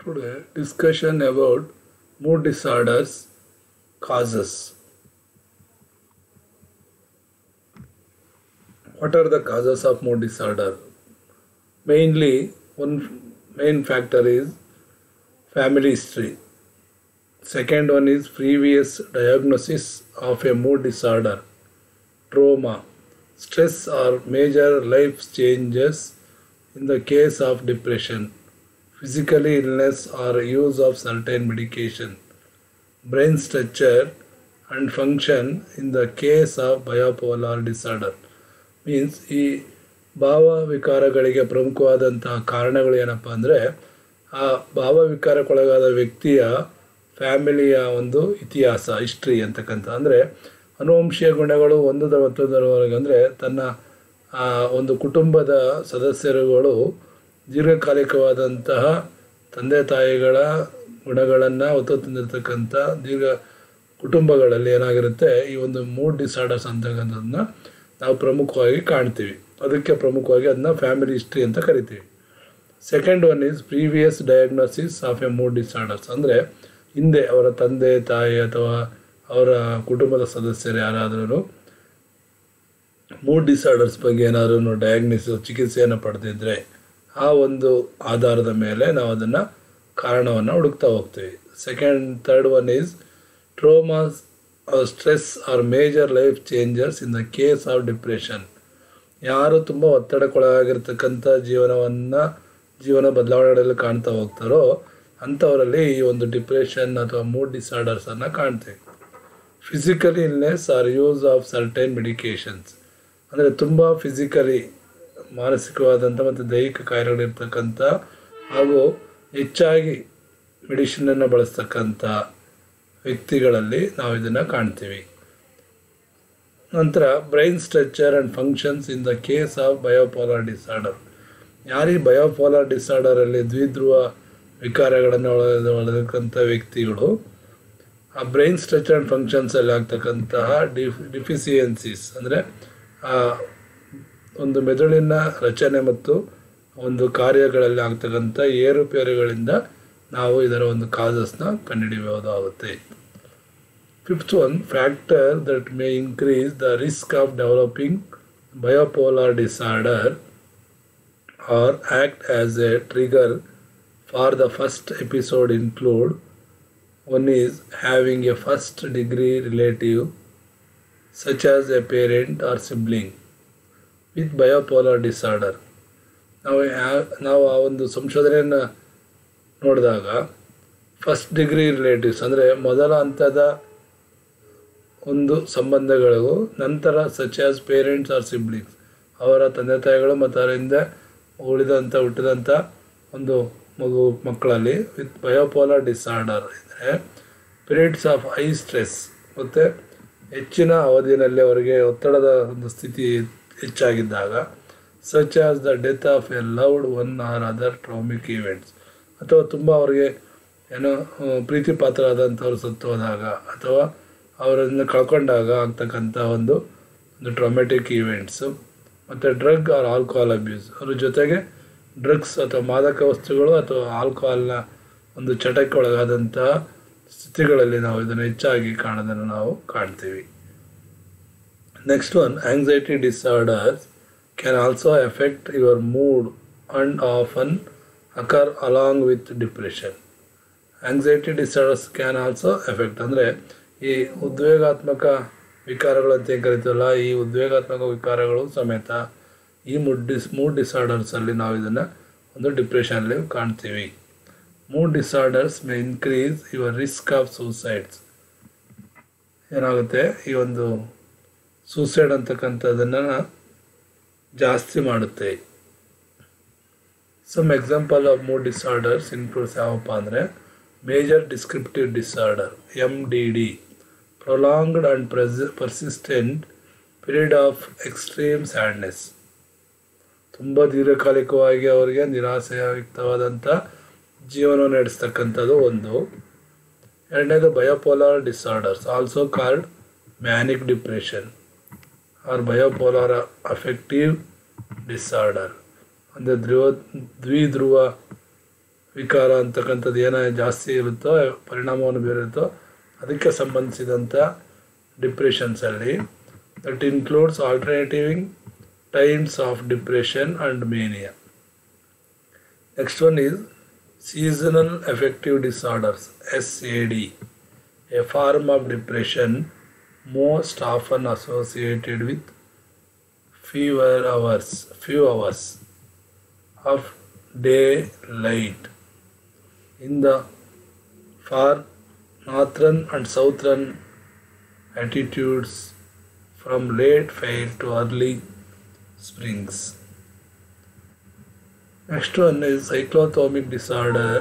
Today, discussion about mood disorders causes. What are the causes of mood disorder? Mainly, one main factor is family history. Second one is previous diagnosis of a mood disorder, trauma, stress or major life changes in the case of depression, physical illness or use of certain medication, brain structure and function in the case of bipolar disorder. Means ಈ ಭಾವವಿಕಾರಗಳಿಗೆ ಪ್ರಮುಖವಾದಂತಹ ಕಾರಣಗಳು ಏನಪ್ಪ ಅಂದರೆ ಆ ಭಾವವಿಕಾರಕ್ಕೊಳಗಾದ ವ್ಯಕ್ತಿಯ ಫ್ಯಾಮಿಲಿಯ ಒಂದು ಇತಿಹಾಸ history ಅಂತಕ್ಕಂಥ ಅಂದರೆ ಅನುವಂಶೀಯ ಗುಣಗಳು ಮತ್ತೊಂದರವರೆಗೆ ಅಂದರೆ ತನ್ನ ಒಂದು ಕುಟುಂಬದ ಸದಸ್ಯರುಗಳು ದೀರ್ಘಕಾಲಿಕವಾದಂತಹ ತಂದೆ ತಾಯಿಗಳ ಗುಣಗಳನ್ನು ಹೊತ್ತು ತಂದಿರತಕ್ಕಂಥ ಕುಟುಂಬಗಳಲ್ಲಿ ಏನಾಗಿರುತ್ತೆ ಈ ಒಂದು ಮೂಡ್ ಡಿಸಾರ್ಡರ್ಸ್ ಅಂತಕ್ಕಂಥದ್ದನ್ನ ನಾವು ಪ್ರಮುಖವಾಗಿ ಕಾಣ್ತೀವಿ. ಅದಕ್ಕೆ ಪ್ರಮುಖವಾಗಿ ಅದನ್ನ ಫ್ಯಾಮಿಲಿ ಹಿಸ್ಟ್ರಿ ಅಂತ ಕರಿತೀವಿ. Second one is previous diagnosis of A mood disorders ಅಂದರೆ ಹಿಂದೆ ಅವರ ತಂದೆ ತಾಯಿ ಅಥವಾ ಅವರ ಕುಟುಂಬದ ಸದಸ್ಯರು ಯಾರಾದರೂ ಮೂಡ್ ಡಿಸಾರ್ಡರ್ಸ್ ಬಗ್ಗೆ ಏನಾದರೂ ಡಯಾಗ್ನೋಸಿಸ್ ಚಿಕಿತ್ಸೆಯನ್ನು ಪಡೆದಿದ್ದರೆ ಆ ಒಂದು ಆಧಾರದ ಮೇಲೆ ನಾವು ಅದನ್ನು ಕಾರಣವನ್ನು ಹುಡುಕ್ತಾ ಹೋಗ್ತೀವಿ. Third one is traumas stress or major life changes in the case of depression. ಯಾರು ತುಂಬ ಒತ್ತಡಕ್ಕೊಳಗಾಗಿರ್ತಕ್ಕಂಥ ಜೀವನ ಬದಲಾವಣೆಗಳಲ್ಲಿ ಕಾಣ್ತಾ ಹೋಗ್ತಾರೋ ಅಂಥವರಲ್ಲಿ ಈ ಒಂದು ಡಿಪ್ರೆಷನ್ ಅಥವಾ ಮೂಡ್ ಡಿಸಾರ್ಡರ್ಸನ್ನು ಕಾಣ್ತೀವಿ. Physical illness or use of certain medications ಅಂದರೆ ತುಂಬ ಫಿಸಿಕಲಿ ಮಾನಸಿಕವಾದಂಥ ಮತ್ತು ದೈಹಿಕ ಕಾಯಿಲೆಗಳಿರ್ತಕ್ಕಂಥ ಹಾಗೂ ಹೆಚ್ಚಾಗಿ ಮೆಡಿಸಿನನ್ನು ಬಳಸ್ತಕ್ಕಂಥ ವ್ಯಕ್ತಿಗಳಲ್ಲಿ ನಾವು ಇದನ್ನು ಕಾಣ್ತೀವಿ. ನಂತರ brain structure and functions in the case of bipolar disorder. ಯಾರಿಗೆ ಬಯೋಪೋಲಾರ್ ಡಿಸಾರ್ಡರಲ್ಲಿ ದ್ವಿಧ್ರುವ ವಿಕಾರಗಳನ್ನು ಒಳಗಂಥ ವ್ಯಕ್ತಿಗಳು ಆ ಬ್ರೈನ್ ಸ್ಟ್ರಕ್ಚರ್ ಆ್ಯಂಡ್ ಫಂಕ್ಷನ್ಸಲ್ಲಿ ಆಗ್ತಕ್ಕಂತಹ ಡಿಫಿಸಿಯನ್ಸೀಸ್ ಅಂದರೆ ಒಂದು ಮೆದುಳಿನ ರಚನೆ ಮತ್ತು ಒಂದು ಕಾರ್ಯಗಳಲ್ಲಿ ಆಗ್ತಕ್ಕಂಥ ಏರುಪೇರುಗಳಿಂದ ನಾವು ಇದರ ಒಂದು ಕಾಸಸ್ನ ಕಂಡುಹಿಡಿಯಬಹುದಾಗುತ್ತೆ. Fifth one factor that may increase the risk of developing bipolar disorder or act as a trigger for the first episode include one is having a first degree relative such as a parent or sibling with bipolar disorder. ನಾವು ಆ ಒಂದು ಸಂಶೋಧನೆಯನ್ನು ನೋಡಿದಾಗ first degree relatives ಅಂದರೆ ಮೊದಲ ಹಂತದ ಒಂದು ಸಂಬಂಧಗಳಿಗೂ ನಂತರ such as parents or siblings ಅವರ ತಂದೆ ತಾಯಿಗಳು ಮತ್ತು ಅವರಿಂದ ಹುಟ್ಟಿದಂಥ ಒಂದು ಮಕ್ಕಳಲ್ಲಿ ವಿತ್ ಬಯೋಪೋಲಾರ್ ಡಿಸಾರ್ಡರ್ ಇದ್ದರೆ ಪೀರಿಯಡ್ಸ್ ಆಫ್ ಹೈ ಸ್ಟ್ರೆಸ್ ಮತ್ತು ಹೆಚ್ಚಿನ ಅವಧಿಯಲ್ಲಿ ಅವರಿಗೆ ಒತ್ತಡದ ಒಂದು ಸ್ಥಿತಿ ಹೆಚ್ಚಾಗಿದ್ದಾಗ such as the death of a loved one or other traumatic events ಅಥವಾ ತುಂಬ ಅವರಿಗೆ ಪ್ರೀತಿ ಪಾತ್ರ ಆದಂಥವ್ರು ಸತ್ತು ಹೋದಾಗ ಅಥವಾ ಅವರನ್ನು ಕಳ್ಕೊಂಡಾಗ ಆಗ್ತಕ್ಕಂಥ ಒಂದು ಟ್ರಾಮೆಟಿಕ್ ಈವೆಂಟ್ಸು ಮತ್ತು ಡ್ರಗ್ ಆರ್ ಆಲ್ಕೋಹಾಲ್ ಅಬ್ಯೂಸ್ ಅದ್ರ ಜೊತೆಗೆ ಡ್ರಗ್ಸ್ ಅಥವಾ ಮಾದಕ ವಸ್ತುಗಳು ಅಥವಾ ಆಲ್ಕೋಹಾಲ್ನ ಒಂದು ಚಟಕ್ಕೆ ಒಳಗಾದಂತಹ ಸ್ಥಿತಿಗಳಲ್ಲಿ ನಾವು ಇದನ್ನು ಹೆಚ್ಚಾಗಿ ಕಾಣೋದನ್ನು ನಾವು ಕಾಣ್ತೀವಿ. Next one anxiety disorders can also effect your mood and often occur along with depression. Anxiety disorders can also effect ಅಂದರೆ ಈ ಉದ್ವೇಗಾತ್ಮಕ ವಿಕಾರಗಳು ಅಂತ ಏನು ಕರಿತೀವಲ್ಲ ಈ ಉದ್ವೇಗಾತ್ಮಕ ವಿಕಾರಗಳು ಸಮೇತ ಈ ಮೂಡ್ ಡಿಸಾರ್ಡರ್ಸಲ್ಲಿ ನಾವು ಇದನ್ನು ಒಂದು ಡಿಪ್ರೆಷನಲ್ಲಿ ಕಾಣ್ತೀವಿ. Mood disorders may increase your risk of suicides. ಏನಾಗುತ್ತೆ ಈ ಒಂದು ಸೂಸೈಡ್ ಅಂತಕ್ಕಂಥದ್ದನ್ನು ಜಾಸ್ತಿ ಮಾಡುತ್ತೆ. Some example of mood disorders includes ಯಾವಪ್ಪ ಅಂದರೆ major descriptive disorder MDD, prolonged and persistent period of extreme sadness. ತುಂಬ ದೀರ್ಘಕಾಲಿಕವಾಗಿ ಅವರಿಗೆ ನಿರಾಸೆಯುಕ್ತವಾದಂಥ ಜೀವನವನ್ನು ನಡೆಸ್ತಕ್ಕಂಥದ್ದು ಒಂದು. ಎರಡನೇದು bipolar disorders also called manic depression or bipolar affective disorder ಅಂದರೆ ದ್ವಿಧ್ರುವ ವಿಕಾರ ಅಂತಕ್ಕಂಥದ್ದು ಏನೇ ಜಾಸ್ತಿ ಇರುತ್ತೋ ಪರಿಣಾಮವನ್ನು ಬೀರುತ್ತೋ ಅದಕ್ಕೆ ಸಂಬಂಧಿಸಿದಂಥ ಡಿಪ್ರೆಷನ್ಸಲ್ಲಿ that includes alternating times of depression and mania. Next one is seasonal affective disorders SAD, a form of depression most often associated with few hours of daylight in the far northern and southern latitudes from late fall to early springs. Next one is cyclothymic disorder.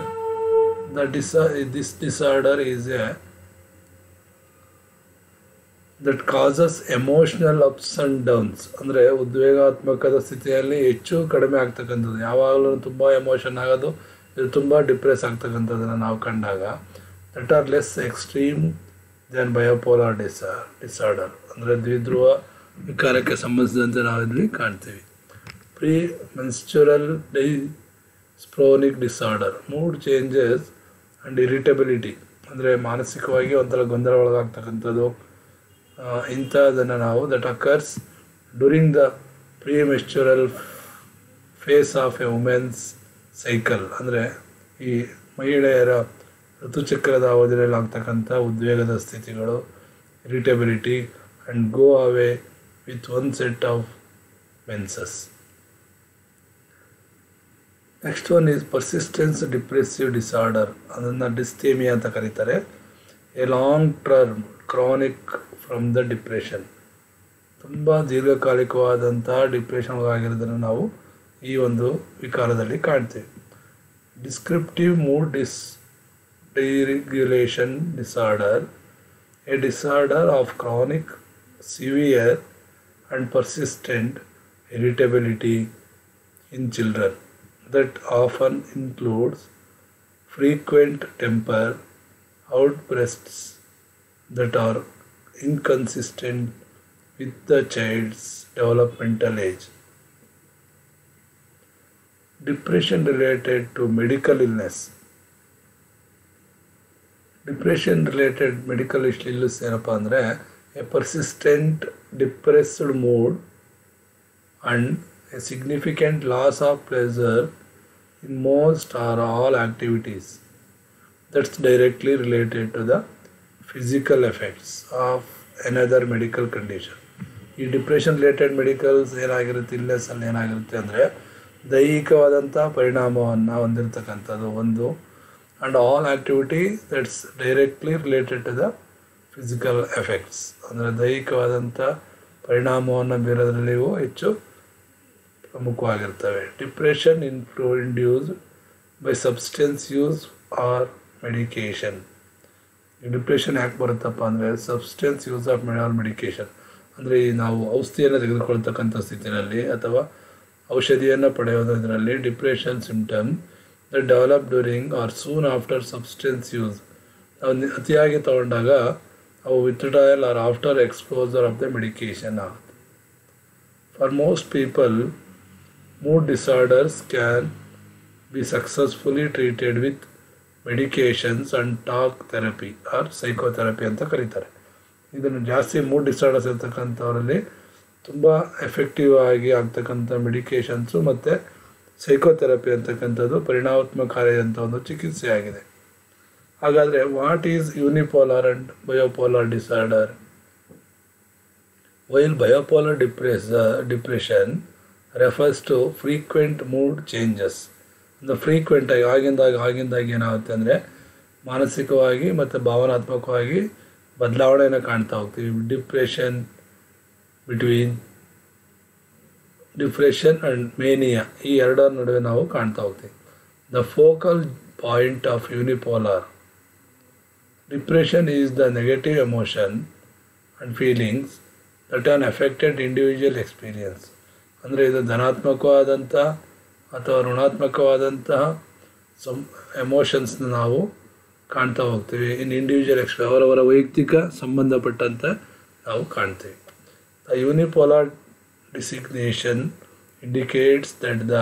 This disorder is that causes emotional ups and downs. ಅಂದರೆ ಉದ್ವೇಗಾತ್ಮಕದ ಸ್ಥಿತಿಯಲ್ಲಿ ಹೆಚ್ಚು ಕಡಿಮೆ ಆಗ್ತಕ್ಕಂಥದ್ದು, ಯಾವಾಗಲೂ ತುಂಬ emotion ಆಗೋದು, ಇದು ತುಂಬ ಡಿಪ್ರೆಸ್ ಆಗ್ತಕ್ಕಂಥದ್ದನ್ನು ನಾವು ಕಂಡಾಗ that are less extreme than bipolar disorder. ಅಂದರೆ ದ್ವಿಧ್ರುವ ವಿಕಾರಕ್ಕೆ ಸಂಬಂಧಿಸಿದಂತೆ ನಾವು ಇಲ್ಲಿ ಕಾಣ್ತೀವಿ. Premenstrual dysphoric disorder, mood changes and irritability, ಅಂದರೆ ಮಾನಸಿಕವಾಗಿ ಒಂಥರ ಗೊಂದಲ ಒಳಗಾಗ್ತಕ್ಕಂಥದ್ದು, ಇಂಥದ್ದನ್ನು ನಾವು that occurs during the premenstrual phase of a women's cycle. ಅಂದರೆ ಈ ಮಹಿಳೆಯರ ಋತುಚಕ್ರದ ಅವಧಿಯಲ್ಲಿ ಆಗ್ತಕ್ಕಂಥ ಉದ್ವೇಗದ ಸ್ಥಿತಿಗಳು, irritability and go away with onset of menses. Next one is persistence depressive disorder, ಅದನ್ನು ಡಿಸ್ಥೇಮಿಯಾ ಅಂತ ಕರೀತಾರೆ. A long term chronic from the depression, ತುಂಬ ದೀರ್ಘಕಾಲಿಕವಾದಂಥ ಡಿಪ್ರೆಷನ್ಗಾಗಿರೋದನ್ನು ನಾವು ಈ ಒಂದು ವಿಕಾರದಲ್ಲಿ ಕಾಣ್ತೀವಿ. Descriptive mood dysregulation disorder, a disorder of chronic severe and persistent irritability in children that often includes frequent temper outbursts that are inconsistent with the child's developmental age. Depression related to medical illness. Depression related medical illness ಏನಪ್ಪ ಅಂದರೆ a persistent depressed mood and a significant loss of pleasure in most or all activities that's directly related to the physical effects of another medical condition. ಈ depression related medicals ಏನಾಗಿರುತ್ತೆ, ಇಲ್ನೆಸ್ಸಲ್ಲಿ ಏನಾಗಿರುತ್ತೆ ಅಂದರೆ ದೈಹಿಕವಾದಂಥ ಪರಿಣಾಮವನ್ನು ಹೊಂದಿರತಕ್ಕಂಥದ್ದು ಒಂದು, and all activity that's directly related to the physical effects, ಅಂದರೆ ದೈಹಿಕವಾದಂಥ ಪರಿಣಾಮವನ್ನು ಬೀರೋದ್ರಲ್ಲಿಯೂ ಹೆಚ್ಚು ಪ್ರಮುಖವಾಗಿರ್ತವೆ. Depression induced by substance use or medication. ಈ ಡಿಪ್ರೆಷನ್ ಯಾಕೆ ಬರುತ್ತಪ್ಪ ಅಂದರೆ ಸಬ್ಸ್ಟೆನ್ಸ್ ಯೂಸ್ ಆಫ್ ಮೆಡಿಕೇಷನ್, ಅಂದರೆ ನಾವು ಔಷಧಿಯನ್ನು ತೆಗೆದುಕೊಳ್ತಕ್ಕಂಥ ಸ್ಥಿತಿಯಲ್ಲಿ ಅಥವಾ ಔಷಧಿಯನ್ನು ಪಡೆಯೋದ್ರಲ್ಲಿ depression symptom that develop during or soon after substance use. ನಾವು ಅತಿಯಾಗಿ ತಗೊಂಡಾಗ ಅವು withdrawal or after exposure of the medication ಆಗುತ್ತೆ. For most people mood disorders can be successfully treated with medications and talk therapy or psychotherapy ಅಂತ ಕರೀತಾರೆ. ಇದನ್ನು ಜಾಸ್ತಿ mood disorders ಇರ್ತಕ್ಕಂಥವರಲ್ಲಿ ತುಂಬ ಎಫೆಕ್ಟಿವ್ ಆಗಿ ಆಗ್ತಕ್ಕಂಥ ಮೆಡಿಕೇಷನ್ಸು ಮತ್ತು ಸೈಕೋಥೆರಪಿ ಅಂತಕ್ಕಂಥದ್ದು ಪರಿಣಾಮಾತ್ಮಕಾರಿಯಾದಂಥ ಒಂದು ಚಿಕಿತ್ಸೆ ಆಗಿದೆ. ಹಾಗಾದರೆ what is unipolar and bipolar disorder? While bipolar depression refers to frequent mood changes. ಅಂದರೆ ಫ್ರೀಕ್ವೆಂಟಾಗಿ ಆಗಿಂದಾಗಿ ಏನಾಗುತ್ತೆ ಅಂದರೆ ಮಾನಸಿಕವಾಗಿ ಮತ್ತು ಭಾವನಾತ್ಮಕವಾಗಿ ಬದಲಾವಣೆಯನ್ನು ಕಾಣ್ತಾ ಹೋಗ್ತೀವಿ. ಡಿಪ್ರೆಷನ್ ಆ್ಯಂಡ್ ಮೇನಿಯಾ ಈ ಎರಡರ ನಡುವೆ ನಾವು ಕಾಣ್ತಾ ಹೋಗ್ತೀವಿ. The focal point of unipolar depression is the negative emotion and feelings that on affected individual experience. ಅಂದರೆ ಇದು ಧನಾತ್ಮಕವಾದಂಥ ಅಥವಾ ಋಣಾತ್ಮಕವಾದಂತಹ ಎಮೋಷನ್ಸ್ನ ನಾವು ಕಾಣ್ತಾ ಹೋಗ್ತೀವಿ. ಇನ್ ಇಂಡಿವಿಜುವಲ್ ಅವರವರ ವೈಯಕ್ತಿಕ ಸಂಬಂಧಪಟ್ಟಂತೆ ನಾವು ಕಾಣ್ತೀವಿ. The unipolar designation indicates that the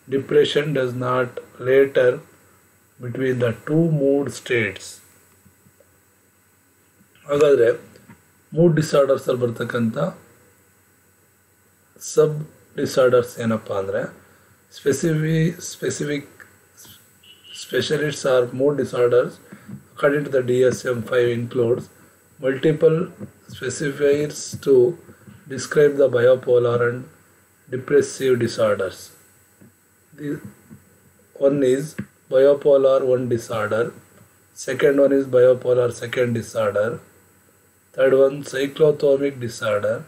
depression does not litre between the two mood states. ಹಾಗಾದರೆ ಮೂಡ್ ಡಿಸಾರ್ಡರ್ಸಲ್ಲಿ ಬರ್ತಕ್ಕಂಥ ಸಬ್ ಡಿಸಾರ್ಡರ್ಸ್ ಏನಪ್ಪ ಅಂದರೆ specialists are mood disorders according to the DSM-5 includes multiple specifiers to describe the bipolar and depressive disorders. The one is bipolar 1 disorder, second one is bipolar 2nd disorder, third one cyclothymic disorder,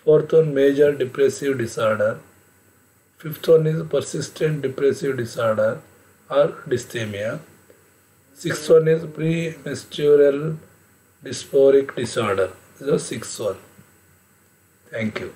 fourth one major depressive disorder, fifth one is persistent depressive disorder or dysthymia, sixth one is premenstrual dysphoric disorder. This is the sixth one. Thank you.